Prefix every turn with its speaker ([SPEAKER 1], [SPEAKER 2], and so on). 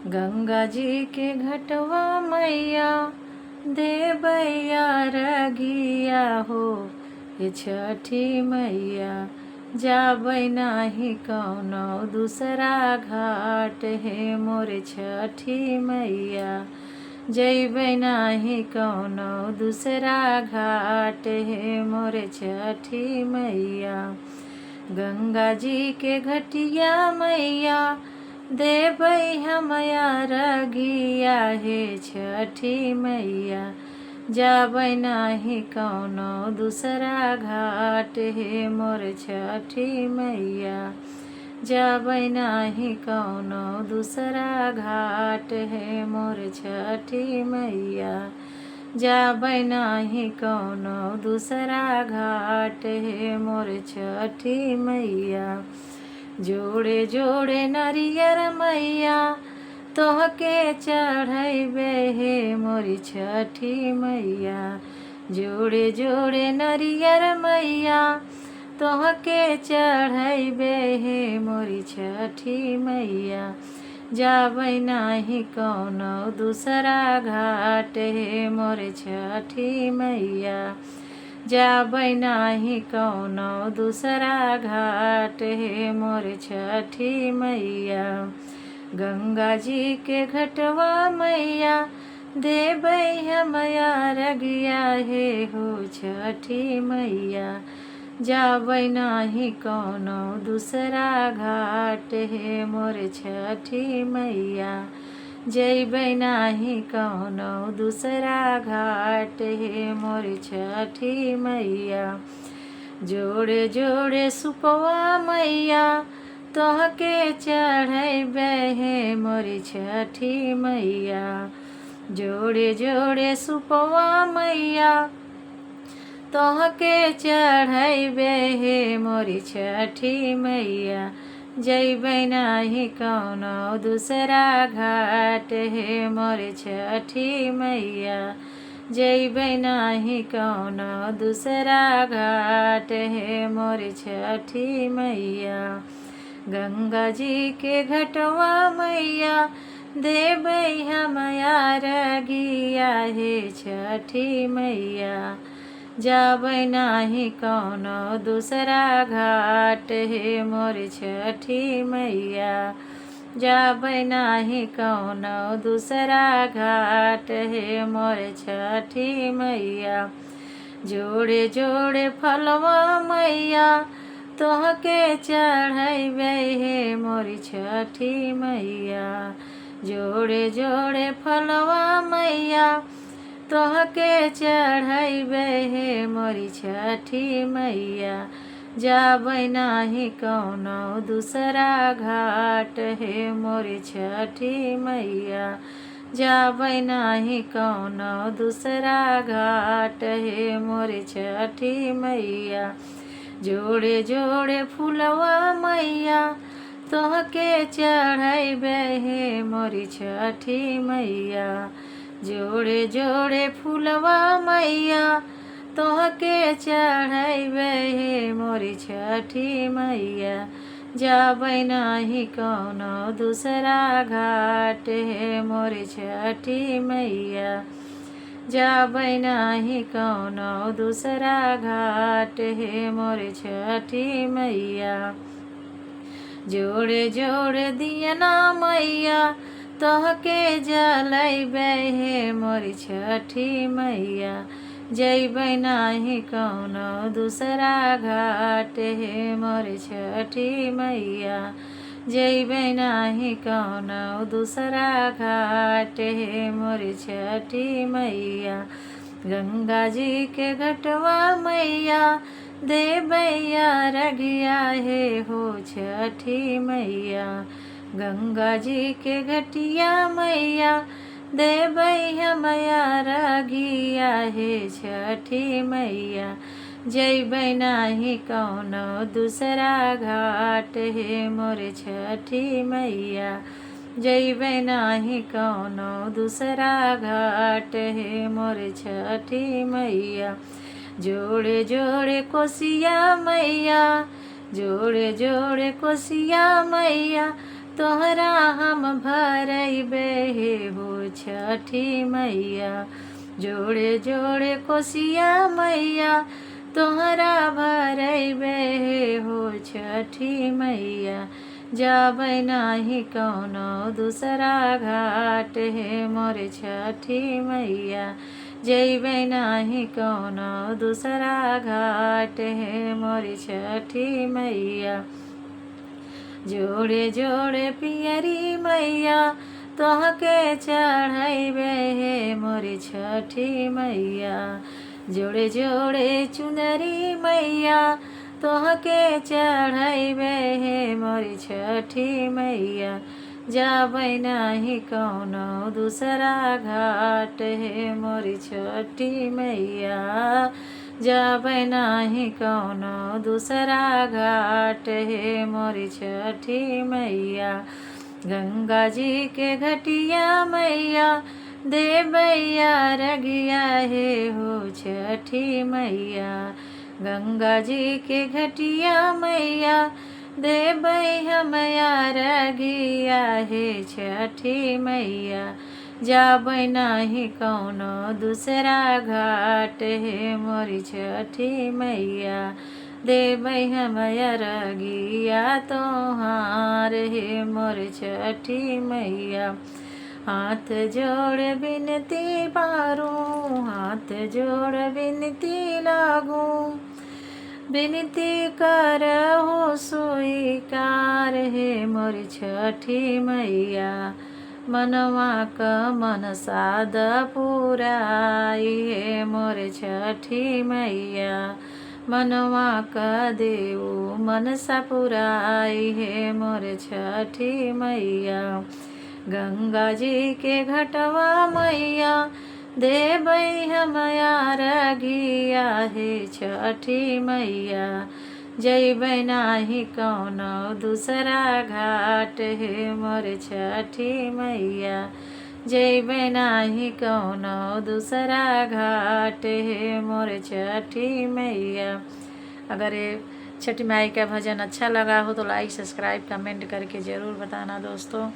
[SPEAKER 1] गंगा जी के घटवा मैया देवैया रगिया हो। ये छठी मैया जाबै नाही कौनो दूसरा घाट हे मोर छठी मैया जैबै नाही कौनो दूसरा घाट हे मोर छठी मैया। गंगा जी के घटिया मैया देबै हमया रगिया हे छठी मैया जाबै नाही कौनो दूसरा घाट हे मोर छठी मैया जाबै नाही कौनो दूसरा घाट हे मोर छठी मैया जाबै नाही कौनो दूसरा घाट हे मोर छठी मैया। जोड़े जोड़े नरियर मैया तोहके चढ़ैबे हे मोरी छठी मैया। जोड़े जोड़े नरियर मैया तोहके चढ़ैबे हे मोरी छठी मैया जाबै नाही कौनो दूसरा घाट हे मोर छठी मैया जाबै नाही कौनो दूसरा घाट हे मोर छठी मैया। गंगा जी के घटवा मैया देबै हमया रगिया हे हो छठी मैया जाबै नाही कौनो दूसरा घाट हे मोर छठी मैया जैबै नाही कौनो दूसरा घाट हे मोर छठी मैया। जोड़े जोड़े सुपवा मैया तोहके चढ़ैबे हे मोर छठी मैया। जोड़े जोड़े सुपवा मैया तोहके चढ़ैबे हे मोर छठी मैया जैबै नाही कौनो दूसरा घाट हे मोर छठी मैया जैबै नाही कौनो दूसरा घाट हे मोर छठी मैया। गंगा जी के घटवा मैया देबै हमया रगिया हे छठी मैया जाबै नाही कौनो दूसरा घाट हे मोर छठी मैया जाबै नाही कौनो दूसरा घाट हे मोर छठी मैया। जोड़े जोड़े फलवा मैया तोहके चढ़ैबे हे मोर छठी मैया। जोड़े जोड़े फलवा मैया तोहके चढ़ैबे हे मोर छठी मैया जाबै नाही कौनो दूसरा घाट हे मोर छठी मैया जाबै नाही कौनो दूसरा घाट हे मोर छठी मैया। जोड़े जोड़े फूलवा मैया तोहके चढ़ैबे हे मोर छठी मैया। जोड़े जोड़े फूलवा मैया तोहके चढ़ैबे हे मोर छठी मैया जाबै नाही कौनो दूसरा घाट हे मोर छठी मैया जाबै नाही कौनो दूसरा घाट हे मोर छठी मैया। जोड़े जोड़े दियना मैया तोहके जलैबे हे मोर छठी मैया जैबै नाही कौनो दूसरा घाट हे मोर छठी मैया जैबै नाही कौनो दूसरा घाट हे मोर छठी मैया। गंगा जी के घटवा मैया देवैया रगिया हे हो छठी मैया। गंगा जी के घटिया मैया देबै हमया रगिया हे छठी मैया जैबै नाही कौनो दूसरा घाट हे मोर छठी मैया जैबै नाही कौनो दूसरा घाट हे मोर छठी मैया। जोड़े जोड़े कोसिया मैया जोड़े जोड़े कोसिया मैया तोहरा हम भरैबे हो छठी मैया। जोड़े जोड़े कोसिया मैया तोहरा भरैबे हो छठी मैया। जाबै नाही कौनो दूसरा घाट हे मोर छठी मैया। जैबै नाही कौनो दूसरा घाट हे मोर छठी मैया। जोड़े जोड़े पियरी मैया तोहके चढ़ैबे हे मोर छठी मैया। जोड़े जोड़े चुनरी मैया तोहके चढ़ैबे हे मोर छठी मैया। जाबै नाही कौनो दूसरा घाट हे मोर छठी मैया। जाबै नाही कौनो दूसरा घाट हे मोर छठी मैया। गंगा जी के घटिया मैया देवैया रगिया हे हो छठी मैया। गंगा जी के घटिया मैया देबै हमया रगिया हे छठी मैया। जाबै नाही कौनो दूसरा घाट हे मोर छठी मैया। देबै हमया रगिया तोहार हे मोर छठी मैया। हाथ जोड़ बिनती पारू हाथ जोड़ बिनती लागू। बिनती करहु स्वीकार हे मोर छठी मैया। मनवा क मनसाद पुराई हे मोर छठी मैया। मनवा क देऊ मनसा पुराई हे मोर छठी मैया। गंगा जी के घटवा मैया देबै हमया रगिया हे छठी मैया। जैबै नाही कौनो दूसरा घाट हे मोर छठी मैया। जैबै नाही कौनो दूसरा घाट हे मोर छठी मैया। अगर ये छठी माई का भजन अच्छा लगा हो तो लाइक सब्सक्राइब कमेंट करके ज़रूर बताना दोस्तों।